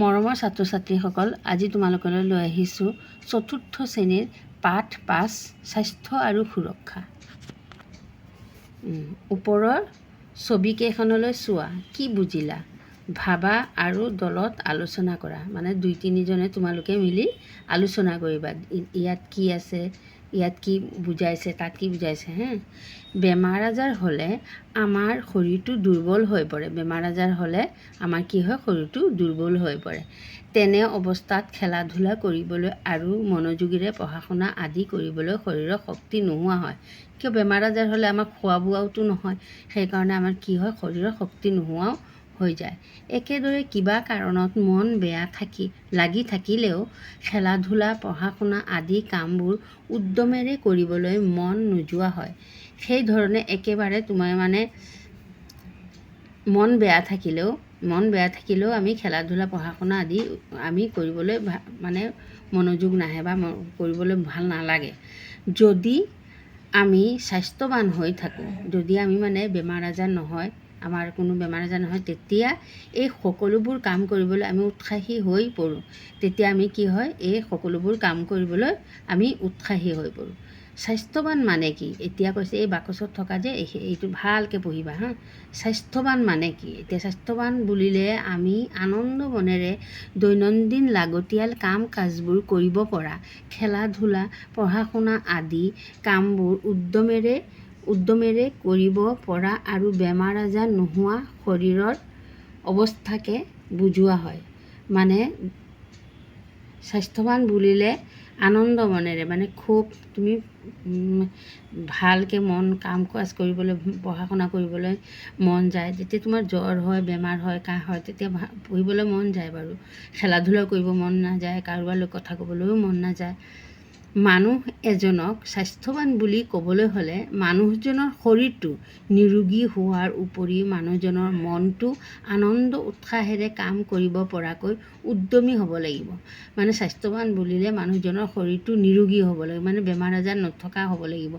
মৰমৰ ছাত্ৰ ছাত্ৰীসকল, আজি তোমালোকলৈ লৈ আহিছোঁ ৪ৰ্থ শ্ৰেণীৰ পাঠ ৫ স্বাস্থ্য আৰু সুৰক্ষা। ওপৰৰ ছবিকেইখনলৈ চোৱা, কি বুজিলা? ভাবা আৰু দলত আলোচনা কৰা। মানে ২-৩জনে তোমালোকে মিলি আলোচনা কৰিবা। ইয়াত কি আছে, ইয়াত কি বুজাইছে, তাত কি বুজাইছে। বেমাৰ আজাৰ হ'লে আমাৰ শৰীৰটো দুৰ্বল হৈ পৰে। বেমাৰ আজাৰ হ'লে আমাৰ কি হয়, শৰীৰটো দুৰ্বল হৈ পৰে। তেনে অৱস্থাত খেলা ধূলা কৰিবলৈ আৰু মনোযোগেৰে পঢ়া শুনা আদি কৰিবলৈ শৰীৰৰ শক্তি নোহোৱা হয়। কিয় বেমাৰ আজাৰ হ'লে আমাৰ খোৱা বোৱাওতো নহয়, সেইকাৰণে আমাৰ কি হয়, শৰীৰৰ শক্তি নোহোৱাও হৈ যায়। একেদৰে কিবা কাৰণত মন বেয়া লাগি থাকিলেও খেলা ধূলা পঢ়া শুনা আদি কামবোৰ উদ্যমেৰে কৰিবলৈ মন নোযোৱা হয়। সেইধৰণে একেবাৰে তোমাৰ মানে মন বেয়া থাকিলেও আমি খেলা ধূলা পঢ়া শুনা আদি আমি কৰিবলৈ মানে মনোযোগ নাহে বা কৰিবলৈ ভাল নালাগে। যদি আমি স্বাস্থ্যৱান হৈ থাকোঁ, যদি আমি মানে বেমাৰ আজাৰ নহয়, আমাৰ কোনো বেমাৰ আজাৰ নহয়, তেতিয়া এই সকলোবোৰ কাম কৰিবলৈ আমি উৎসাহী হৈ পৰোঁ। তেতিয়া আমি কি হয়, এই সকলোবোৰ কাম কৰিবলৈ আমি উৎসাহী হৈ পৰোঁ। স্বাস্থ্যৱান মানে কি? এতিয়া কৈছে এই বাকচত থকা যে এইটো ভালকৈ পঢ়িবা স্বাস্থ্যৱান মানে কি? এতিয়া স্বাস্থ্যৱান বুলিলে আমি আনন্দ মনেৰে দৈনন্দিন লাগতিয়াল কাম কাজবোৰ কৰিব পৰা, খেলা ধূলা পঢ়া শুনা আদি কামবোৰ উদ্যমেৰে কৰিব পৰা আৰু বেমাৰ আজাৰ নোহোৱা শৰীৰৰ অৱস্থাকে বুজোৱা হয়। মানে স্বাস্থ্যৱান বুলিলে আনন্দ মনেৰে, মানে খুব তুমি ভালকৈ কাম কাজ কৰিবলৈ, পঢ়া শুনা কৰিবলৈ মন যায়। যেতিয়া তোমাৰ জ্বৰ হয়, বেমাৰ হয়, কাহ হয়, তেতিয়া পঢ়িবলৈ মন যায় বাৰু। খেলা ধূলা কৰিব মন নাযায়, কাৰোবাৰ লগত কথা ক'বলৈও মন নাযায়। মানুহ এজনক স্বাস্থ্যৱান বুলি ক'বলৈ হ'লে মানুহজনৰ শৰীৰটো নিৰোগী হোৱাৰ উপৰিও মানুহজনৰ মনটো আনন্দ উৎসাহেৰে কাম কৰিব পৰাকৈ উদ্যমী হ'ব লাগিব। মানে স্বাস্থ্যৱান বুলিলে মানুহজনৰ শৰীৰটো নিৰোগী হ'ব লাগিব, মানে বেমাৰ আজাৰ নথকা হ'ব লাগিব,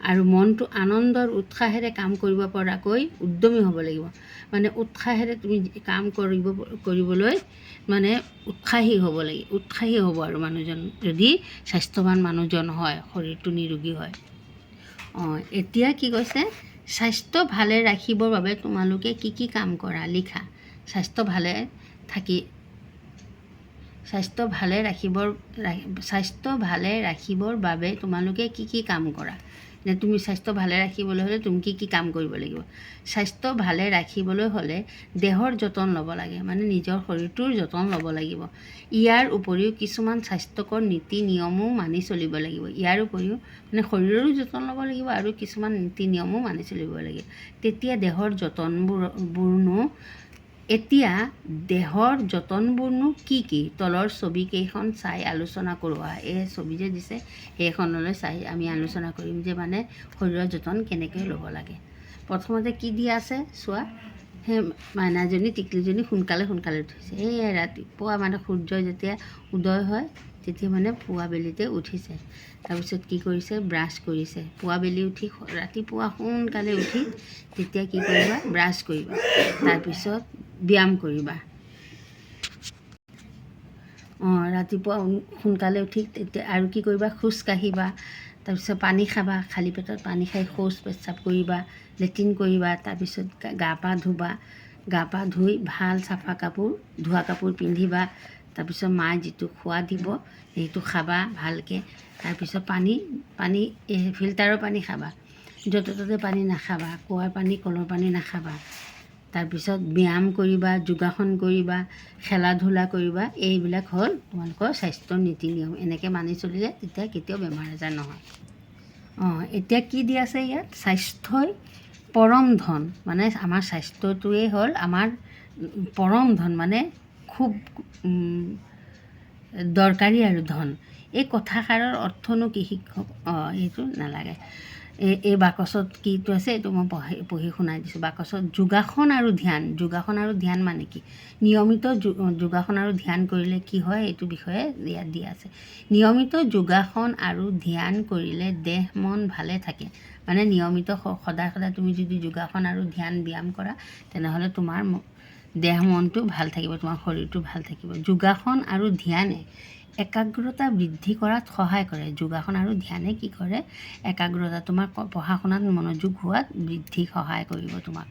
আৰু মনটো আনন্দৰ উৎসাহেৰে কাম কৰিব পৰাকৈ উদ্যমী হ'ব লাগিব। মানে উৎসাহেৰে তুমি কাম কৰিবলৈ মানে উৎসাহী হ'ব আৰু মানুহজন, যদি স্বাস্থ্যৱান মানুহজন হয়, শৰীৰটো নিৰোগী হয়। এতিয়া কি কৈছে, স্বাস্থ্য ভালে ৰাখিবৰ বাবে তোমালোকে কি কি কাম কৰা লিখা। স্বাস্থ্য ভালে ৰাখিবৰ বাবে তোমালোকে কি কি কাম কৰা। তুমি স্বাস্থ্য ভালে ৰাখিবলৈ হ'লে তুমি কি কি কাম কৰিব লাগিব। স্বাস্থ্য ভালে ৰাখিবলৈ হ'লে দেহৰ যতন ল'ব লাগে, মানে নিজৰ শৰীৰটোৰ যতন ল'ব লাগিব। ইয়াৰ উপৰিও কিছুমান স্বাস্থ্যকৰ নীতি নিয়মো মানি চলিব লাগিব। ইয়াৰ উপৰিও মানে শৰীৰৰো যতন ল'ব লাগিব আৰু কিছুমান নীতি নিয়মো মানি চলিব লাগিব। তেতিয়া দেহৰ যতনবোৰনো কি কি? তলৰ ছবিকেইখন চাই আলোচনা কৰোঁ। এই ছবি যে দিছে সেইখনলৈ চাই আমি আলোচনা কৰিম যে মানে শৰীৰৰ যতন কেনেকৈ ল'ব লাগে। প্ৰথমতে কি দিয়া আছে চোৱা, সেই মাইনাজনী টিকলিজনী সোনকালে উঠিছে। এই ৰাতিপুৱা মানে সূৰ্য যেতিয়া উদয় হয় তেতিয়া মানে পুৱা বেলিতে উঠিছে। তাৰপিছত কি কৰিছে, ব্ৰাছ কৰিছে। পুৱা বেলি উঠি, ৰাতিপুৱা সোনকালে উঠি তেতিয়া কি কৰিবা, ব্ৰাছ কৰিবা। তাৰপিছত ব্যায়াম কৰিবা। ৰাতিপুৱা সোনকালে উঠি তেতিয়া আৰু কি কৰিবা, খোজ কাঢ়িবা। তাৰপিছত পানী খাবা, খালী পেটত পানী খাই শৌচ পেচাব কৰিবা, লেট্ৰিন কৰিবা। তাৰপিছত গা পা ধুবা, গা পা ধুই ভাল চাফা ধোৱা কাপোৰ পিন্ধিবা। তাৰপিছত মায়ে যিটো খোৱা দিব সেইটো খাবা ভালকৈ। তাৰপিছত পানী ফিল্টাৰৰ পানী খাবা, য'তে ত'তে পানী নাখাবা, কুঁৱাৰ পানী কলৰ পানী নাখাবা। তাৰপিছত ব্যায়াম কৰিবা, যোগাসন কৰিবা, খেলা ধূলা কৰিবা। এইবিলাক হ'ল তোমালোকৰ স্বাস্থ্যৰ নীতি নিয়ম। এনেকৈ মানি চলিলে তেতিয়া কেতিয়াও বেমাৰ আজাৰ নহয়। এতিয়া কি দি আছে ইয়াত, স্বাস্থ্যই পৰম ধন। মানে আমাৰ স্বাস্থ্যটোৱেই হ'ল আমাৰ পৰম ধন, মানে খুব দৰকাৰী আৰু ধন। এই কথাষাৰৰ অৰ্থনো কি শিক্ষক? এইটো নালাগে। এই বাকচত কিটো আছে এইটো মই পঢ়ি শুনাই দিছোঁ। বাকচত যোগাসন আৰু ধ্যান মানে কি? নিয়মিত যোগাসন আৰু ধ্যান কৰিলে কি হয়, এইটো বিষয়ে ইয়াত দিয়া আছে। নিয়মিত যোগাসন আৰু ধ্যান কৰিলে দেহ মন ভালে থাকে। মানে নিয়মিত সদায় তুমি যদি যোগাসন আৰু ব্যায়াম কৰা তেনেহ'লে তোমাৰ দেহ মনটো ভাল থাকিব, তোমাৰ শৰীৰটো ভাল থাকিব। যোগাসন আৰু ধ্যানে একাগ্ৰতা বৃদ্ধি কৰাত সহায় কৰে। যোগাসন আৰু ধ্যানে কি কৰে? একাগ্ৰতা, তোমাৰ পঢ়া শুনাত মনোযোগ হোৱাত সহায় কৰিব তোমাক।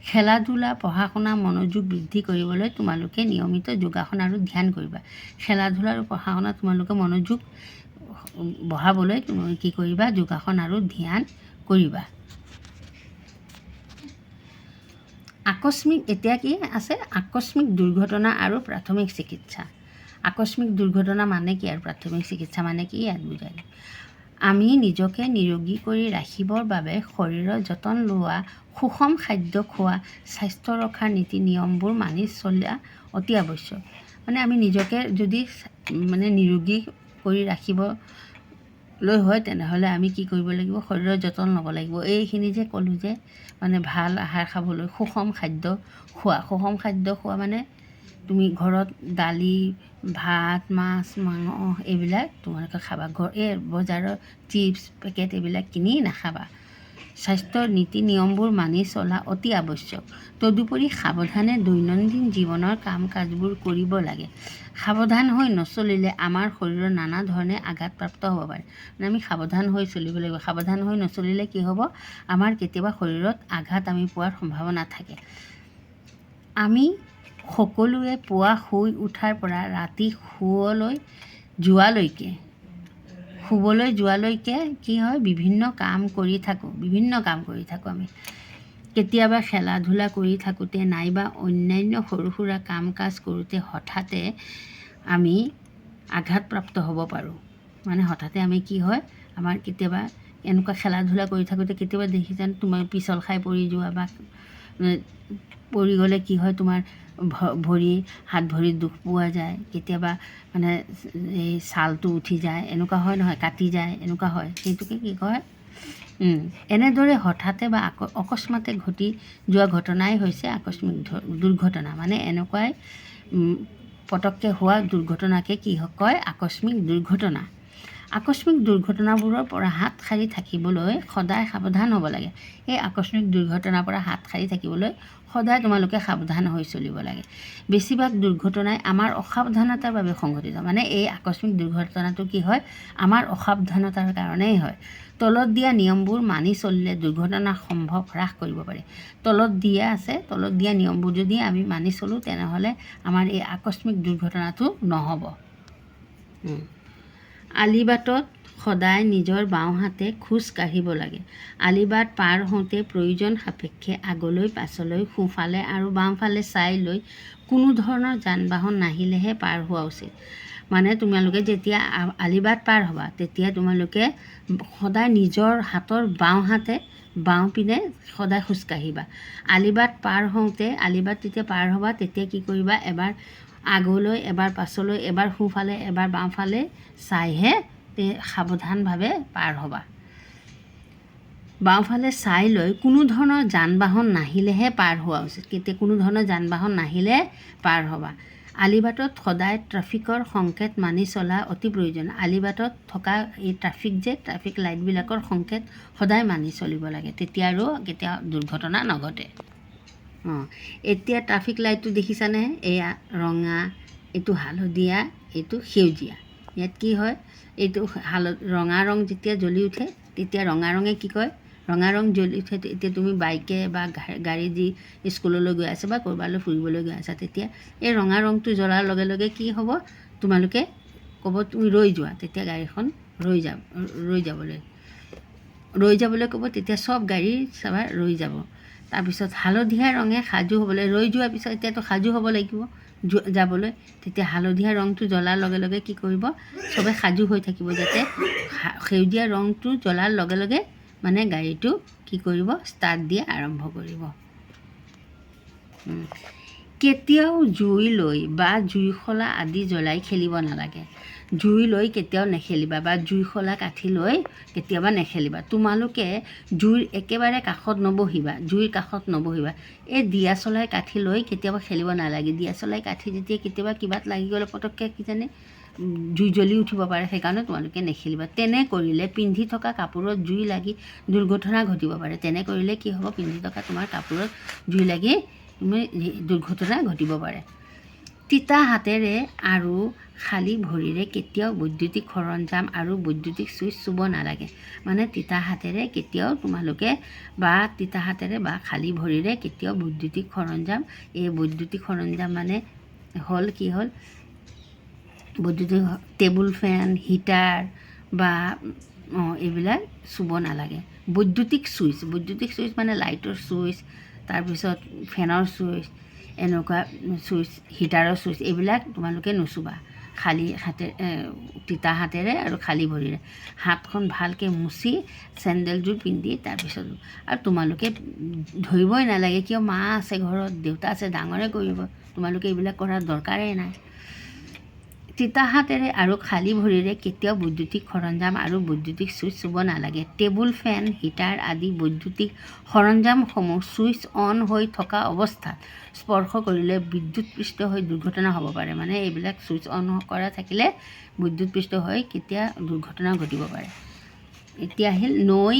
খেলা ধূলা, পঢ়া শুনা, মনোযোগ বৃদ্ধি কৰিবলৈ তোমালোকে নিয়মিত যোগাসন আৰু ধ্যান কৰিবা। খেলা ধূলা আৰু পঢ়া শুনাত তোমালোকে মনোযোগ বঢ়াবলৈ তুমি কি কৰিবা? যোগাসন আৰু ধ্যান কৰিবা। এতিয়া কি আছে? আকস্মিক দুৰ্ঘটনা আৰু প্ৰাথমিক চিকিৎসা। আকস্মিক দুৰ্ঘটনা মানে কি আৰু প্ৰাথমিক চিকিৎসা মানে কি ইয়াত বুজাই দিম। আমি নিজকে নিৰোগী কৰি ৰাখিবৰ বাবে শৰীৰৰ যতন লোৱা, সুষম খাদ্য খোৱা, স্বাস্থ্য ৰক্ষাৰ নীতি নিয়মবোৰ মানি চলা অতি আৱশ্যক। মানে আমি নিজকে যদি নিৰোগী কৰি ৰাখিবলৈ হয় তেনেহ'লে আমি কি কৰিব লাগিব? শৰীৰৰ যতন ল'ব লাগিব। এইখিনি যে ক'লোঁ যে ভাল আহাৰ খাবলৈ, সুষম খাদ্য খোৱা। সুষম খাদ্য খোৱা মানে তুমি ঘৰত দালি, ভাত, মাছ, মাংস এইবিলাক তোমালোকে খাবা। এই বজাৰৰ চিপছ পেকেট এইবিলাক কিনি নাখাবা। স্বাস্থ্যৰ নীতি নিয়মবোৰ মানি চলা অতি আৱশ্যক। তদুপৰি সাৱধানে দৈনন্দিন জীৱনৰ কাম কাজবোৰ কৰিব লাগে। সাৱধান হৈ নচলিলে আমাৰ শৰীৰৰ নানা ধৰণে আঘাতপ্ৰাপ্ত হ'ব পাৰে। আমি সাৱধান হৈ চলিব লাগিব। সাৱধান হৈ নচলিলে কি হ'ব? আমাৰ কেতিয়াবা শৰীৰত আঘাত আমি পোৱাৰ সম্ভাৱনা থাকে। আমি সকলোৱে পুৱা শুই উঠাৰ পৰা ৰাতি শুবলৈ যোৱালৈকে কি হয়? বিভিন্ন কাম কৰি থাকোঁ আমি। কেতিয়াবা খেলা ধূলা কৰি থাকোঁতে নাইবা অন্যান্য সৰু সুৰা কাম কাজ কৰোঁতে হঠাতে আমি আঘাতপ্ৰাপ্ত হ'ব পাৰোঁ। হঠাতে আমি কি হয়? আমাৰ কেতিয়াবা এনেকুৱা খেলা ধূলা কৰি থাকোঁতে কেতিয়াবা দেখিছানে তোমাৰ পিছল খাই পৰি যোৱা বা পৰি গ'লে কি হয়? তোমাৰ হাত ভৰিত দুখ পোৱা যায়। কেতিয়াবা এই ছালটো উঠি যায়, এনেকুৱা হয় নহয়? কাটি যায়, এনেকুৱা হয়। সেইটোকে কি কয়? এনেদৰে হঠাতে বা অকস্মাতে ঘটি যোৱা ঘটনাই হৈছে আকস্মিক দুৰ্ঘটনা। এনেকুৱাই পটককৈ হোৱা দুৰ্ঘটনাকে কি কয়? আকস্মিক দুৰ্ঘটনা। আকস্মিক দুৰ্ঘটনাবোৰৰ পৰা হাত সাৰি থাকিবলৈ সদায় সাৱধান হ'ব লাগে। এই আকস্মিক দুৰ্ঘটনাৰ পৰা হাত সাৰি থাকিবলৈ সদায় তোমালোকে সাৱধান হৈ চলিব লাগে। বেছিভাগ দুৰ্ঘটনাই আমাৰ অসাৱধানতাৰ বাবে সংঘটিত। এই আকস্মিক দুৰ্ঘটনাটো কি হয়? আমাৰ অসাৱধানতাৰ কাৰণেই হয়। তলত দিয়া নিয়মবোৰ মানি চলিলে দুৰ্ঘটনাৰ সম্ভৱ হ্ৰাস কৰিব পাৰি। তলত দিয়া নিয়মবোৰ যদি আমি মানি চলোঁ তেনেহ'লে আমাৰ এই আকস্মিক দুৰ্ঘটনাটো নহ'ব। আলিবাটত সদায় নিজৰ বাওঁহাতে খোজ কাঢ়িব লাগে। আলিবাট পাৰ হওঁতে প্ৰয়োজন সাপেক্ষে আগলৈ পাছলৈ সোঁফালে আৰু বাওঁফালে চাই লৈ কোনো ধৰণৰ যান বাহন নাহিলেহে পাৰ হোৱা উচিত। তোমালোকে যেতিয়া আলিবাট পাৰ হ'বা তেতিয়া তোমালোকে সদায় নিজৰ হাতৰ বাওঁ পিনে সদায় খোজকাঢ়িবা। আলিবাট পাৰ হওঁতে যেতিয়া পাৰ হ'বা তেতিয়া কি কৰিবা? এবাৰ আগলৈ, এবাৰ পাছলৈ, এবাৰ সোঁফালে, এবাৰ বাওঁফালে চাইহে সাৱধানভাৱে পাৰ হ'বা। বাওঁফালে চাই লৈ কোনো ধৰণৰ যান বাহন নাহিলেহে পাৰ হোৱা উচিত। কোনো ধৰণৰ যান বাহন নাহিলে পাৰ হ'বা। আলিবাটত সদায় ট্ৰাফিকৰ সংকেত মানি চলা অতি প্ৰয়োজন। আলিবাটত থকা এই ট্ৰাফিক লাইটবিলাকৰ সংকেত সদায় মানি চলিব লাগে। তেতিয়া আৰু কেতিয়াও দুৰ্ঘটনা নঘটে। এতিয়া ট্ৰাফিক লাইটটো দেখিছানে? এয়া ৰঙা, এইটো হালধীয়া, এইটো সেউজীয়া। ইয়াত কি হয়? এইটো ৰঙা ৰং যেতিয়া জ্বলি উঠে তেতিয়া ৰঙা ৰঙে কি কয়? ৰঙা ৰং জ্বলি উঠে। এতিয়া তুমি বাইকে বা গাড়ী দি স্কুললৈ গৈ আছা বা ক'ৰবালৈ ফুৰিবলৈ গৈ আছা, তেতিয়া এই ৰঙা ৰংটো জ্বলাৰ লগে লগে কি হ'ব? তোমালোকে ক'ব তুমি ৰৈ যোৱা। তেতিয়া গাড়ীখন ৰৈ যাবলৈ ক'ব। তেতিয়া চব গাড়ী চাবা ৰৈ যাব। তাৰপিছত হালধীয়া ৰঙে সাজু হ'বলৈ, ৰৈ যোৱাৰ পিছত এতিয়াতো সাজু হ'ব লাগিব যাবলৈ। তেতিয়া হালধীয়া ৰংটো জ্বলাৰ লগে লগে কি কৰিব? চবে সাজু হৈ থাকিব, যাতে সেউজীয়া ৰংটো জ্বলাৰ লগে লগে গাড়ীটো কি কৰিব? ষ্টাৰ্ট দিয়া আৰম্ভ কৰিব। কেতিয়াও জুই লৈ বা জুইশলা আদি জ্বলাই খেলিব নালাগে। জুই লৈ কেতিয়াও নেখেলিবা বা জুইশলা কাঠি লৈ কেতিয়াবা নেখেলিবা। তোমালোকে জুইৰ একেবাৰে কাষত নবহিবা। এই দিয়াচলাই কাঠি লৈ কেতিয়াবা খেলিব নালাগে। দিয়াচলাই কাঠি যেতিয়া কেতিয়াবা কিবাত লাগি গ'লে পটককৈ কিজানি জুই জ্বলি উঠিব পাৰে, সেইকাৰণে তোমালোকে নেখেলিবা। তেনে কৰিলে পিন্ধি থকা কাপোৰত জুই লাগি দুৰ্ঘটনা ঘটিব পাৰে। তেনে কৰিলে কি হ'ব? পিন্ধি থকা তোমাৰ কাপোৰত জুই লাগি তুমি দুৰ্ঘটনা ঘটিব পাৰে। তিতা হাতেৰে আৰু খালী ভৰিৰে কেতিয়াও বৈদ্যুতিক সৰঞ্জাম আৰু বৈদ্যুতিক চুইচ চুব নালাগে। মানে তিতা হাতেৰে কেতিয়াও তোমালোকে বা তিতা হাতেৰে বা খালী ভৰিৰে কেতিয়াও বৈদ্যুতিক সৰঞ্জাম, এই বৈদ্যুতিক সৰঞ্জাম মানে হ'ল কি হ'ল বৈদ্যুতিক টেবুল ফেন, হিটাৰ বা এইবিলাক চুব নালাগে। বৈদ্যুতিক চুইচ মানে লাইটৰ চুইচ, তাৰপিছত ফেনৰ চুইচ, এনেকুৱা চুইচ, হিটাৰৰ চুইচ, এইবিলাক তোমালোকে নুচুবা। খালী তিতা হাতেৰে আৰু খালী ভৰিৰে হাতখন ভালকৈ মুচি চেণ্ডেলযোৰ পিন্ধি তাৰপিছত আৰু তোমালোকে ধৰিবই নালাগে, কিয় মা আছে ঘৰত, দেউতা আছে, ডাঙৰে কৰিব, তোমালোকে এইবিলাক কৰাৰ দৰকাৰেই নাই। তিতা হাতেৰে আৰু খালী ভৰিৰে কেতিয়াও বৈদ্যুতিক সৰঞ্জাম আৰু বৈদ্যুতিক চুইচ চুব নালাগে। টেবুল ফেন, হিটাৰ আদি বৈদ্যুতিক সৰঞ্জামসমূহ চুইচ অন হৈ থকা অৱস্থাত স্পৰ্শ কৰিলে বিদ্যুৎপৃষ্ট হৈ দুৰ্ঘটনা হ'ব পাৰে। মানে এইবিলাক চুইচ অন কৰা থাকিলে বিদ্যুৎপৃষ্ট হৈ কেতিয়া দুৰ্ঘটনা ঘটিব পাৰে। এতিয়া আহিল নৈ,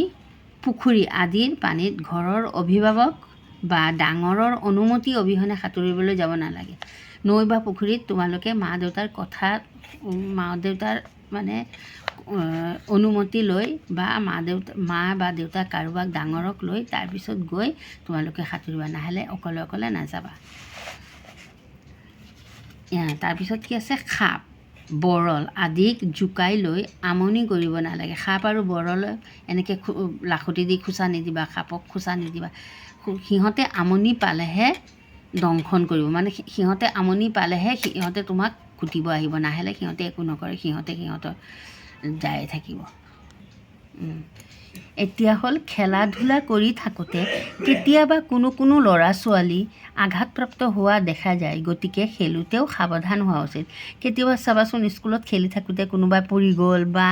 পুখুৰী আদিৰ পানীত ঘৰৰ অভিভাৱক বা ডাঙৰৰ অনুমতি অবিহনে সাঁতুৰিবলৈ যাব নালাগে। নৈ বা পুখুৰীত তোমালোকে মা দেউতাৰ মানে অনুমতি লৈ বা মা বা দেউতা কাৰোবাক ডাঙৰক লৈ তাৰপিছত গৈ তোমালোকে সাঁতুৰিবা, নহ'লে অকলে নাযাবা। তাৰপিছত কি আছে, সাপ, বৰল আদিক জোকাই লৈ আমনি কৰিব নালাগে। সাপ আৰু বৰলক এনেকৈ লাখুটি দি খোচা নিদিবা, সাপক খোচা নিদিবা। সিহঁতে আমনি পালেহে দংশন কৰিব, মানে সিহঁতে আমনি পালেহে সিহঁতে তোমাক কুটিব আহিব, নহ'লে সিহঁতে একো নকৰে, সিহঁতৰ যাই থাকিব। এতিয়া হ'ল খেলা ধূলা কৰি থাকোঁতে কেতিয়াবা কোনো ল'ৰা ছোৱালী আঘাতপ্ৰাপ্ত হোৱা দেখা যায়, গতিকে খেলোঁতেও সাৱধান হোৱা উচিত। কেতিয়াবা চাবাচোন স্কুলত খেলি থাকোঁতে কোনোবাই পৰি গ'ল বা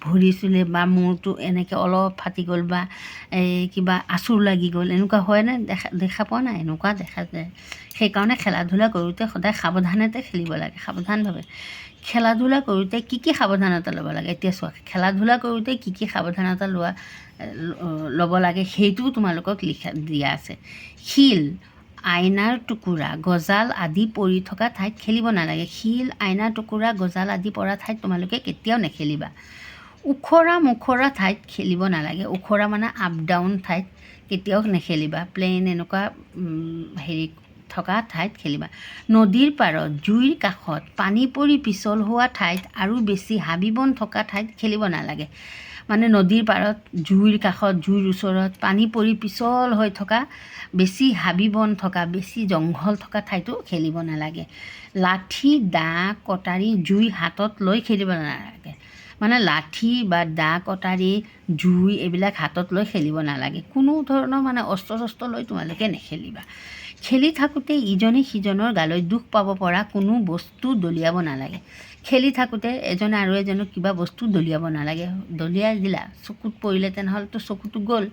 ভৰি চুলে বা মূৰটো এনেকৈ অলপ ফাটি গ'ল বা কিবা আঁচোৰ লাগি গ'ল, এনেকুৱা হয়নে? দেখা পোৱা নাই? এনেকুৱা দেখা যায়। সেইকাৰণে খেলা ধূলা কৰোঁতে সদায় সাৱধানতে খেলিব লাগে, সাৱধানভাৱে। খেলা ধূলা কৰোঁতে কি সাৱধানতা ল'ব লাগে? এতিয়া চোৱা, খেলা ধূলা কৰোঁতে কি সাৱধানতা ল'ব লাগে সেইটোও তোমালোকক দিয়া আছে। শিল, আইনাৰ টুকুৰা, গজাল আদি পৰি থকা ঠাইত খেলিব নালাগে। শিল, আইনাৰ টুকুৰা, গজাল আদি পৰা ঠাইত তোমালোকে কেতিয়াও নেখেলিবা। ওখৰা ঠাইত খেলিব নালাগে। ওখৰা মানে আপ ডাউন ঠাইত কেতিয়াও নেখেলিবা। প্লেইন এনেকুৱা থকা ঠাইত খেলিবা। নদীৰ পাৰত, জুইৰ কাষত, পানী পৰি পিছল হোৱা ঠাইত আৰু বেছি হাবি বন থকা ঠাইত খেলিব নালাগে। মানে নদীৰ পাৰত, জুইৰ কাষত, জুইৰ ওচৰত, পানী পৰি পিছল হৈ থকা, বেছি হাবি বন থকা, বেছি জংঘল থকা ঠাইতো খেলিব নালাগে। লাঠি, দা, কটাৰী, জুই হাতত লৈ খেলিব নালাগে। মানে লাঠি বা দা, কটাৰী, জুই এইবিলাক হাতত লৈ খেলিব নালাগে। কোনো ধৰণৰ মানে অস্ত্ৰ লৈ তোমালোকে নেখেলিবা। খেলি থাকোঁতে ইজনে সিজনৰ গালৈ দুখ পাব পৰা কোনো বস্তু দলিয়াব নালাগে। খেলি থাকোঁতে এজনে আৰু এজনক কিবা বস্তু দলিয়াব নালাগে। দলিয়াই দিলা, চকুত পৰিলে, তেনেহ'লেতো চকুটো গ'ল।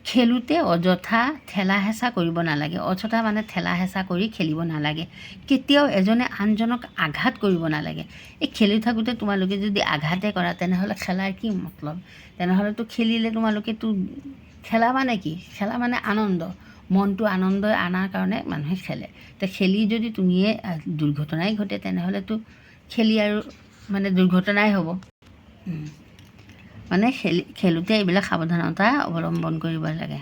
খেলোঁতে অযথা ঠেলা হেঁচা কৰিব নালাগে। অযথা মানে ঠেলা হেঁচা কৰি খেলিব নালাগে। কেতিয়াও এজনে আনজনক আঘাত কৰিব নালাগে। এই খেলি থাকোঁতে তোমালোকে যদি আঘাতে কৰা, তেনেহ'লে খেলাৰ কি মতলব? তেনেহ'লেতো খেলিলে তোমালোকেতো খেলা মানে কি? খেলা মানে আনন্দ, মনটো আনন্দ অনাৰ কাৰণে মানুহে খেলে। তো খেলি যদি তুমিয়ে দুৰ্ঘটনাই ঘটে, তেনেহ'লেতো খেলি আৰু মানে দুৰ্ঘটনাই হ'ব। মানে খেলোঁতে এইবিলাক সাৱধানতা অৱলম্বন কৰিব লাগে।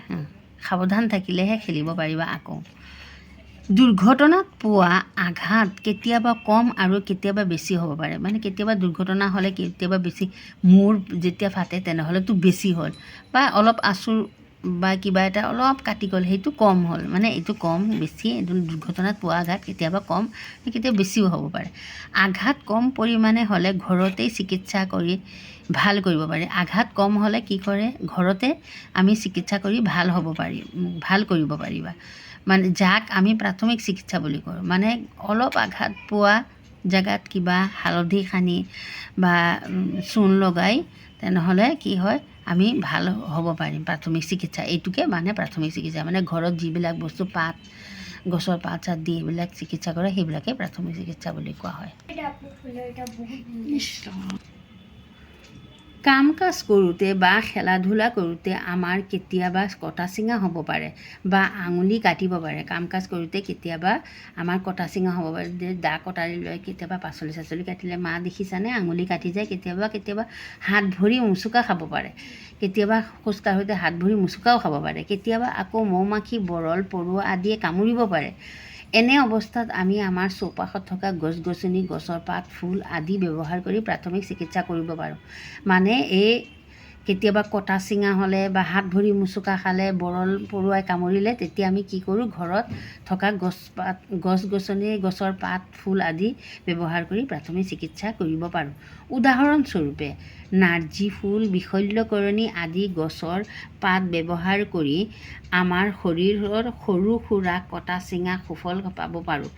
সাৱধান থাকিলেহে খেলিব পাৰিবা। আকৌ দুৰ্ঘটনাত পোৱা আঘাত কেতিয়াবা কম আৰু কেতিয়াবা বেছি হ'ব পাৰে। মানে কেতিয়াবা দুৰ্ঘটনা হ'লে কেতিয়াবা বেছি, মূৰ যেতিয়া ফাটে তেনেহ'লেতো বেছি হ'ল, বা অলপ আঁচোৰ বা কিবা এটা অলপ কাটি গ'ল, সেইটো কম হ'ল। মানে এইটো কম বেছি, এইটো দুৰ্ঘটনাত পোৱা আঘাত কেতিয়াবা কম, কেতিয়াবা বেছিও হ'ব পাৰে। আঘাত কম পৰিমাণে হ'লে ঘৰতেই চিকিৎসা কৰি ভাল কৰিব পাৰি। আঘাত কম হ'লে কি কৰে, ঘৰতে আমি চিকিৎসা কৰি ভাল কৰিব পাৰিবা। মানে যাক আমি প্ৰাথমিক চিকিৎসা বুলি কওঁ। মানে অলপ আঘাত পোৱা জেগাত কিবা হালধি সানি বা চূণ লগাই, তেনেহ'লে কি হয়, আমি ভাল হ'ব পাৰিম। প্ৰাথমিক চিকিৎসা এইটোকে মানে প্ৰাথমিক চিকিৎসা। মানে ঘৰত যিবিলাক বস্তু গছৰ পাত চাত দি এইবিলাক চিকিৎসা কৰে, সেইবিলাকে প্ৰাথমিক চিকিৎসা বুলি কোৱা হয়। কাম কাজ কৰোঁতে বা খেলা ধূলা কৰোঁতে আমাৰ কেতিয়াবা কটা চিঙা হ'ব পাৰে বা আঙুলি কাটিব পাৰে। কাম কাজ কৰোঁতে কেতিয়াবা আমাৰ কটা চিঙা হ'ব পাৰে। দা কটাৰী লৈ কেতিয়াবা পাচলি চাচলি কাটিলে মা দেখিছানে আঙুলি কাটি যায়। কেতিয়াবা হাত ভৰি মোচোকা খাব পাৰে। কেতিয়াবা খোজকাঢ়োঁতে হাত ভৰি মোচোকাও খাব পাৰে। কেতিয়াবা আকৌ মৌ মাখি বৰল পৰুৱা আদিয়ে কামুৰিব পাৰে। এনে অৱস্থাত আমি আমাৰ চৌপাশত থকা গছ গছনি, গছৰ পাত, ফুল আদি ব্যৱহাৰ কৰি প্ৰাথমিক চিকিৎসা কৰিব পাৰোঁ। মানে এই কেতিয়াবা কটা চিঙা হ'লে বা হাত ভৰি মোচোকা খালে, বৰল পৰুৱাই কামুৰিলে, তেতিয়া আমি কি কৰোঁ, ঘৰত থকা গছ গছনি, গছৰ পাত, ফুল আদি ব্যৱহাৰ কৰি প্ৰাথমিক চিকিৎসা কৰিব পাৰোঁ। উদাহৰণস্বৰূপে নাৰ্জী ফুল, বিশল্যকৰণী আদি গছৰ পাত ব্যৱহাৰ কৰি আমাৰ শৰীৰৰ সৰু সুৰা কটা চিঙা সুফল পাব পাৰোঁ।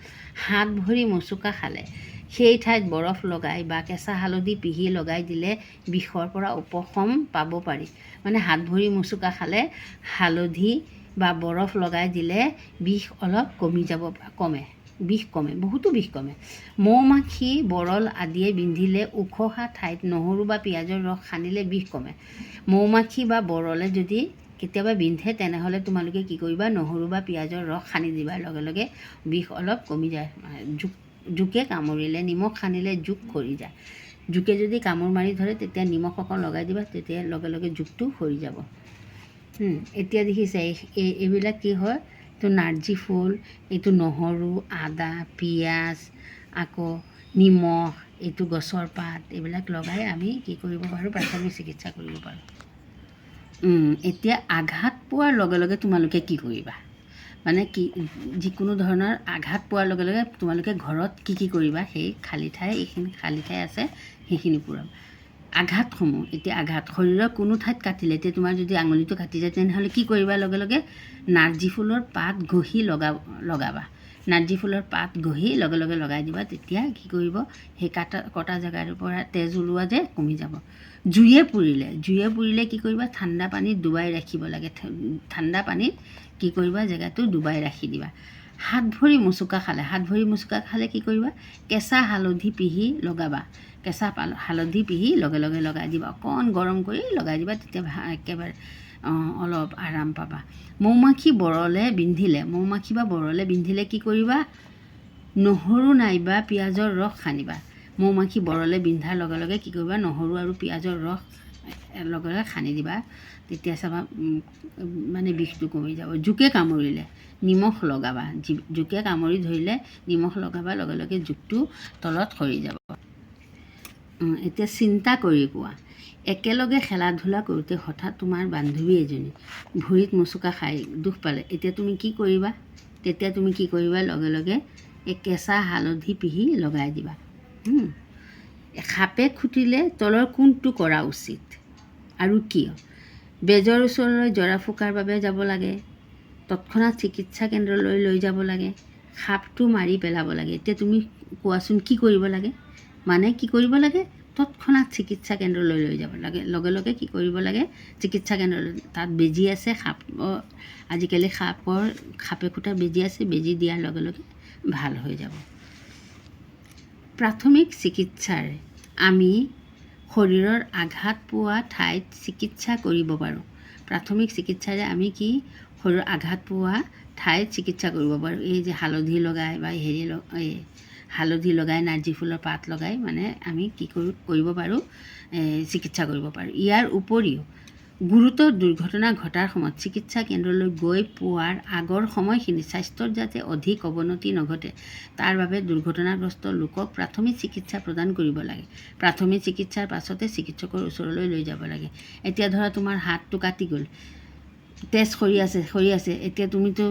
হাত ভৰি মোচোকা খালে সেই ঠাইত বৰফ লগাই বা কেঁচা হালধি পিহি লগাই দিলে বিষৰ পৰা উপশম পাব পাৰি। মানে হাত ভৰি মোচোকা খালে হালধি বা বৰফ লগাই দিলে বিষ অলপ বিষ কমে, বহুতো বিষ কমে। মৌ মাখি বৰল আদিয়ে বিন্ধিলে উখহা ঠাইত নহৰু বা পিঁয়াজৰ ৰস সানিলে বিষ কমে। মৌ মাখি বা বৰলে যদি কেতিয়াবা বিন্ধে তেনেহ'লে তোমালোকে কি কৰিবা, নহৰু বা পিঁয়াজৰ ৰস সানি দিবা, লগে লগে বিষ অলপ কমি যায়। জোকে কামুৰিলে নিমখ সানিলে জোক সৰি যায়। জোকে যদি কামোৰ মাৰি ধৰে তেতিয়া নিমখ অকণ লগাই দিবা, তেতিয়া লগে লগে জোকটো সৰি যাব। এতিয়া দেখিছে এইবিলাক কি হয়, এইটো নাৰ্জী ফুল, এইটো নহৰু, আদা, পিঁয়াজ, আকৌ নিমখ, এইটো গছৰ পাত, এইবিলাক লগাই আমি কি কৰিব পাৰোঁ, প্ৰাথমিক চিকিৎসা কৰিব পাৰোঁ। এতিয়া আঘাত পোৱাৰ লগে লগে তোমালোকে কি কৰিবা, মানে যিকোনো ধৰণৰ আঘাত পোৱাৰ লগে লগে তোমালোকে ঘৰত কি কৰিবা, সেই এইখিনি খালী ঠাই আছে সেইখিনি পূৰাবা। আঘাতসমূহ, এতিয়া শৰীৰৰ কোনো ঠাইত কাটিলে, এতিয়া তোমাৰ যদি আঙুলিটো কাটি যায় তেনেহ'লে কি কৰিবা, লগে লগে নাৰ্জী ফুলৰ পাত ঘঁহি লগাবা। নাৰ্জী ফুলৰ পাত ঘঁহি লগে লগে লগাই দিবা, তেতিয়া কি কৰিব, সেই কটা জেগাৰ পৰা তেজ ওলোৱা যে কমি যাব। জুয়ে পুৰিলে কি কৰিবা, ঠাণ্ডা পানীত ডুবাই ৰাখিব লাগে। ঠাণ্ডা পানীত কি কৰিবা, জেগাটো ডুবাই ৰাখি দিবা। হাত ভৰি মোচোকা খালে কি কৰিবা, কেঁচা হালধি পিহি লগাবা। হালধি পিহি লগে লগে লগাই দিবা, অকণ গৰম কৰি লগাই দিবা, তেতিয়া একেবাৰে অলপ আৰাম পাবা। মৌ মাখি বা বৰলে বিন্ধিলে কি কৰিবা, নহৰু নাইবা পিঁয়াজৰ ৰস সানিবা। মৌ মাখি বৰলে বিন্ধাৰ লগে লগে কি কৰিবা, নহৰু আৰু পিঁয়াজৰ ৰস লগে লগে সানি দিবা, তেতিয়া চাবা মানে বিষটো কমি যাব। জোকে কামুৰিলে নিমখ লগাবা। জোকে কামুৰি ধৰিলে নিমখ লগাবা, লগে লগে জোকটো তলত সৰি যাব। এতিয়া চিন্তা কৰি কোৱা, একেলগে খেলা ধূলা কৰোঁতে হঠাৎ তোমাৰ বান্ধৱী এজনী ভৰিত মোচোকা খাই দুখ পালে, তেতিয়া তুমি কি কৰিবা, লগে লগে কেঁচা হালধি পিহি লগাই দিবা। সাপে খুটিলে তলৰ কোনটো কৰা উচিত আৰু কিয়? বেজৰ ওচৰলৈ জৰা ফুকাৰ বাবে যাব লাগে, তৎক্ষণাত চিকিৎসা কেন্দ্ৰলৈ লৈ যাব লাগে, সাপটো মাৰি পেলাব লাগে। এতিয়া তুমি কোৱাচোন কি কৰিব লাগে? তৎক্ষণাত চিকিৎসা কেন্দ্ৰলৈ লৈ যাব লাগে, লগে লগে কি কৰিব লাগে, চিকিৎসা কেন্দ্ৰলৈ। তাত বেজী আছে, আজিকালি সাপে খুটা বেজী আছে, বেজী দিয়াৰ লগে লগে ভাল হৈ যাব। প্ৰাথমিক চিকিৎসাৰে আমি শৰীৰৰ আঘাত পোৱা ঠাইত চিকিৎসা কৰিব পাৰোঁ। প্ৰাথমিক চিকিৎসাৰে আমি শৰীৰৰ আঘাত পোৱা ঠাইত চিকিৎসা কৰিব পাৰোঁ। এই যে হালধি লগাই বা হালধি লগাই, নাৰ্জী ফুলৰ পাত লগাই মানে আমি কৰিব পাৰোঁ, চিকিৎসা কৰিব পাৰোঁ। ইয়াৰ উপৰিও গুৰুতৰ দুৰ্ঘটনা ঘটাৰ সময়ত চিকিৎসা কেন্দ্ৰলৈ গৈ পোৱাৰ আগৰ সময়খিনি স্বাস্থ্যৰ যাতে অধিক অৱনতি নঘটে তাৰ বাবে দুৰ্ঘটনাগ্ৰস্ত লোকক প্ৰাথমিক চিকিৎসা প্ৰদান কৰিব লাগে। প্ৰাথমিক চিকিৎসাৰ পাছতে চিকিৎসকৰ ওচৰলৈ লৈ যাব লাগে। এতিয়া ধৰা তোমাৰ হাতটো কাটি গ'ল, তেজ সৰি আছে, এতিয়া তুমিতো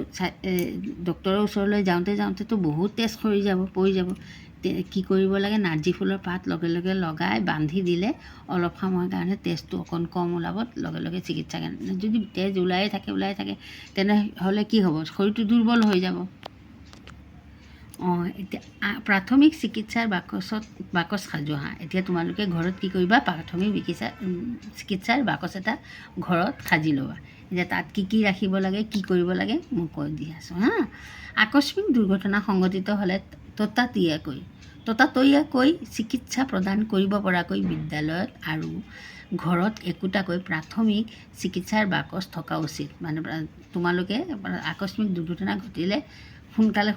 ডক্তৰৰ ওচৰলৈ যাওঁতেতো বহুত তেজ পৰি যাব। কি কৰিব লাগে, নাৰ্জী ফুলৰ পাত লগে লগে লগাই বান্ধি দিলে অলপ সময়ৰ কাৰণে তেজটো অকণ কম ওলাব, লগে লগে চিকিৎসা যদি তেজ ওলাই থাকে তেনেহ'লে কি হ'ব, শৰীৰটো দুৰ্বল হৈ যাব। এতিয়া প্ৰাথমিক চিকিৎসাৰ বাকচ সাজোঁ এতিয়া তোমালোকে ঘৰত কি কৰিবা, প্ৰাথমিক চিকিৎসাৰ বাকচ এটা ঘৰত সাজি ল'বা। এতিয়া তাত কি ৰাখিব লাগে, কি কৰিব লাগে মই কৈ দি আছোঁ। আকস্মিক দুৰ্ঘটনা সংঘটিত হ'লে ততাতৈয়াকৈ চিকিৎসা প্ৰদান কৰিব পৰাকৈ বিদ্যালয়ত আৰু ঘৰত একোটাকৈ প্ৰাথমিক চিকিৎসাৰ বাকচ থকা উচিত। মানে তোমালোকে আকস্মিক দুৰ্ঘটনা ঘটিলে সোনকালে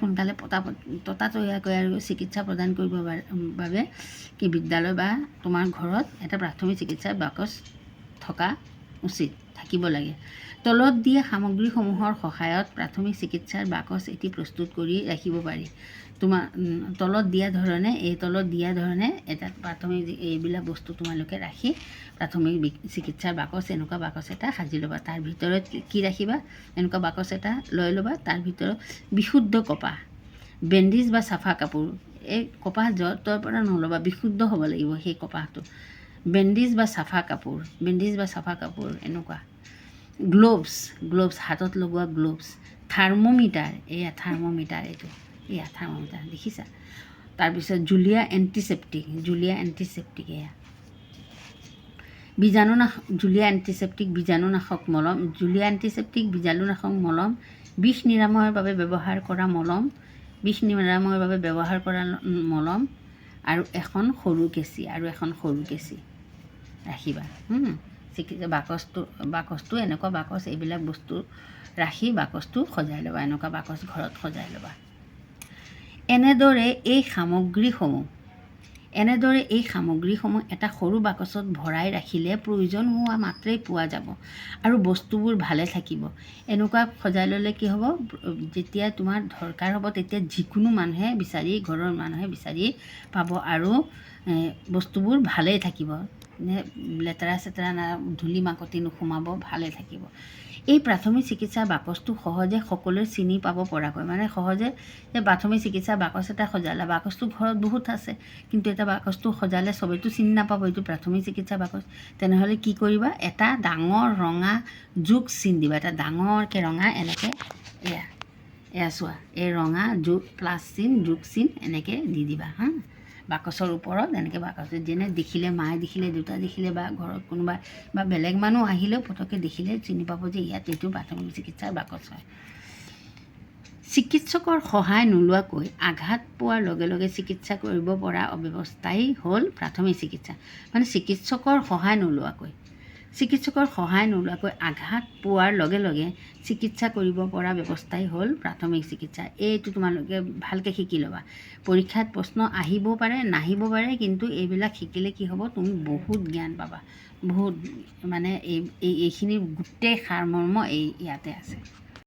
ততাতৈয়াকৈ আৰু চিকিৎসা প্ৰদান কৰিবৰ বাবে কি বিদ্যালয় বা তোমাৰ ঘৰত এটা প্ৰাথমিক চিকিৎসাৰ বাকচ থকা উচিত, থাকিব লাগে। তলত দিয়া সামগ্ৰীসমূহৰ সহায়ত প্ৰাথমিক চিকিৎসাৰ বাকচ এটি প্ৰস্তুত কৰি ৰাখিব পাৰি। তলত দিয়া ধৰণে এটা প্ৰাথমিক এইবিলাক বস্তু তোমালোকে ৰাখি প্ৰাথমিক চিকিৎসাৰ বাকচ এনেকুৱা বাকচ এটা সাজি ল'বা। তাৰ ভিতৰত কি ৰাখিবা? এনেকুৱা বাকচ এটা লৈ ল'বা। তাৰ ভিতৰত বিশুদ্ধ কপাহ, বেণ্ডেজ বা চাফা কাপোৰ, এই কপাহ য'ৰ পৰা নল'বা, বিশুদ্ধ হ'ব লাগিব সেই কপাহটো। বেণ্ডেজ বা চাফা কাপোৰ এনেকুৱা। গ্লোভছ, হাতত লগোৱা গ্লোভছ। থাৰ্মোমিটাৰ, থাৰ্মোমিটাৰ দেখিছা? তাৰপিছত জুলীয়া এণ্টিছেপ্টিক এয়া বীজাণুনাশক মলম, বিষ নিৰাময়ৰ বাবে ব্যৱহাৰ কৰা মলম, আৰু এখন সৰু কেঁচি ৰাখিবা। বাকচটো এনেকুৱা বাকচ, এইবিলাক বস্তু ৰাখি বাকচটো সজাই ল'বা। এনেকুৱা বাকচ ঘৰত সজাই ল'বা। এনেদৰে এই সামগ্ৰীসমূহ এটা সৰু বাকচত ভৰাই ৰাখিলে প্ৰয়োজন হোৱা মাত্ৰেই পোৱা যাব আৰু বস্তুবোৰ ভালে থাকিব। এনেকুৱা সজাই ল'লে কি হ'ব? যেতিয়া তোমাৰ দৰকাৰ হ'ব তেতিয়া যিকোনো ঘৰৰ মানুহে বিচাৰি পাব আৰু বস্তুবোৰ ভালেই থাকিব। লেতেৰা ধূলি মাকতি নোসোমাব, ভালে থাকিব। এই প্ৰাথমিক চিকিৎসাৰ বাকচটো সহজে সকলোৱে চিনি পাব পৰাকৈ, মানে সহজে প্ৰাথমিক চিকিৎসাৰ বাকচ এটা সজালা, বাকচটো ঘৰত বহুত আছে কিন্তু এটা বাকচটো সজালে চবেইতো চিনি নাপাব এইটো প্ৰাথমিক চিকিৎসাৰ বাকচ। তেনেহ'লে কি কৰিবা? এটা ডাঙৰ ৰঙা যোগ চিন দিবা। এটা ডাঙৰকৈ ৰঙা এনেকৈ এয়া চোৱা, এই ৰঙা যোগ চিন এনেকৈ দি দিবা হা বাকচৰ ওপৰত। এনেকৈ বাকচত যেনে দেখিলে, মায়ে দেখিলে, দেউতা দেখিলে বা ঘৰত কোনোবা বা বেলেগ মানুহ আহিলেও পটককৈ দেখিলে চিনি পাব যে ইয়াত এইটো প্ৰাথমিক চিকিৎসাৰ বাকচ হয়। চিকিৎসকৰ সহায় নোলোৱাকৈ আঘাত পোৱাৰ লগে লগে চিকিৎসা কৰিব পৰা ব্যৱস্থাই হ'ল প্ৰাথমিক চিকিৎসা। মানে চিকিৎসকৰ সহায় নোলোৱাকৈ আঘাত পোৱাৰ লগে লগে চিকিৎসা কৰিব পৰা ব্যৱস্থাই হ'ল প্ৰাথমিক চিকিৎসা। এইটো তোমালোকে ভালকৈ শিকি ল'বা। পৰীক্ষাত প্ৰশ্ন আহিব পাৰে, নাহিব পাৰে, কিন্তু এইবিলাক শিকিলে কি হ'ব? তুমি বহুত জ্ঞান পাবা, বহুত মানে এইখিনিৰ গোটেই সাৰমৰ্ম ইয়াতে আছে।